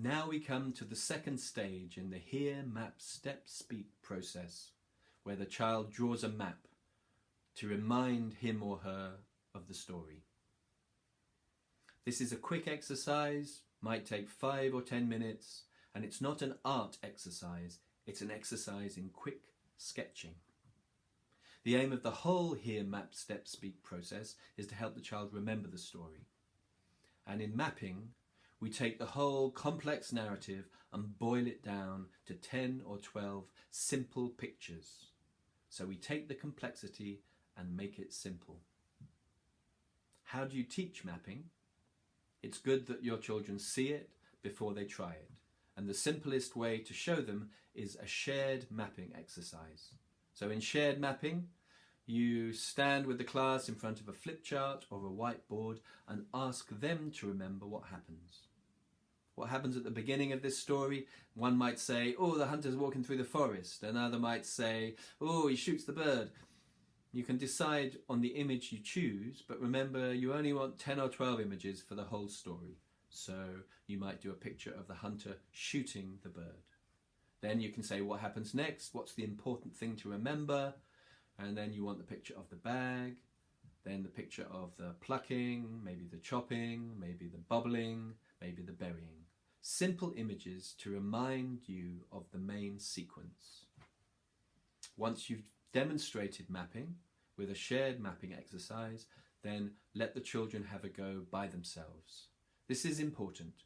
Now we come to the second stage in the hear, map, step, speak process, where the child draws a map to remind him or her of the story. This is a quick exercise, might take 5 or 10 minutes, and it's not an art exercise, it's an exercise in quick sketching. The aim of the whole hear, map, step, speak process is to help the child remember the story. And in mapping, we take the whole complex narrative and boil it down to 10 or 12 simple pictures. So we take the complexity and make it simple. How do you teach mapping? It's good that your children see it before they try it. And the simplest way to show them is a shared mapping exercise. So in shared mapping, you stand with the class in front of a flip chart or a whiteboard and ask them to remember what happens. What happens at the beginning of this story? One might say, oh, the hunter's walking through the forest. Another might say, oh, he shoots the bird. You can decide on the image you choose, but remember you only want 10 or 12 images for the whole story. So you might do a picture of the hunter shooting the bird. Then you can say what happens next, what's the important thing to remember, and then you want the picture of the bag, then the picture of the plucking, maybe the chopping, maybe the bubbling, maybe the burying. Simple images to remind you of the main sequence. Once you've demonstrated mapping with a shared mapping exercise, then let the children have a go by themselves. This is important.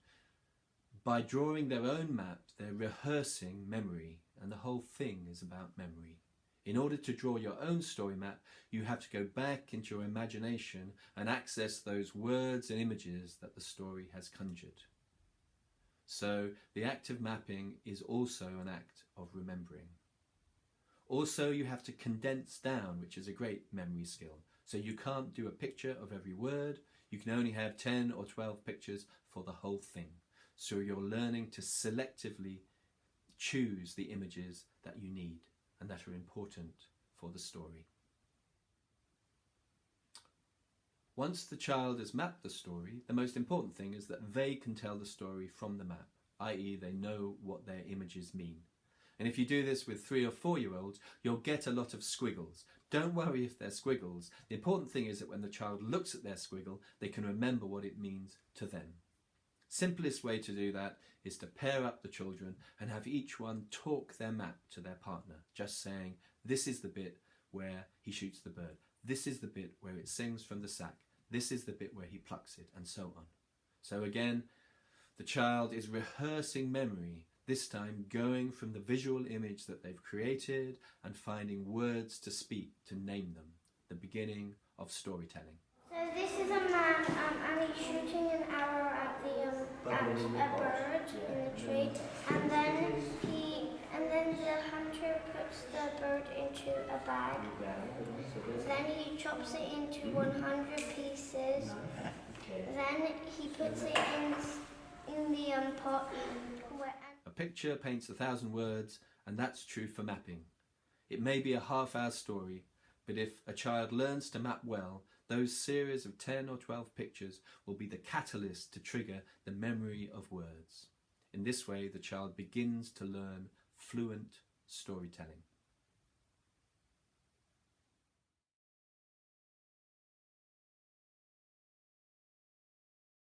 By drawing their own map, they're rehearsing memory, and the whole thing is about memory. In order to draw your own story map, you have to go back into your imagination and access those words and images that the story has conjured. So the act of mapping is also an act of remembering. Also, you have to condense down, which is a great memory skill. So you can't do a picture of every word. You can only have 10 or 12 pictures for the whole thing. So you're learning to selectively choose the images that you need and that are important for the story. Once the child has mapped the story, the most important thing is that they can tell the story from the map, i.e. they know what their images mean. And if you do this with 3 or 4-year-olds, you'll get a lot of squiggles. Don't worry if they're squiggles. The important thing is that when the child looks at their squiggle, they can remember what it means to them. Simplest way to do that is to pair up the children and have each one talk their map to their partner, just saying, this is the bit where he shoots the bird. This is the bit where it sings from the sack. This is the bit where he plucks it, and so on. So again, the child is rehearsing memory, this time going from the visual image that they've created and finding words to speak, to name them, the beginning of storytelling. So this is a man and he's shooting an arrow at a bird in the tree, and then the hunter puts the bird into a bag. Then he chops it into 100 pieces. Then he puts it in the pot. A picture paints 1,000 words, and that's true for mapping. It may be a half-hour story, but if a child learns to map well, those series of 10 or 12 pictures will be the catalyst to trigger the memory of words. In this way, the child begins to learn fluent storytelling.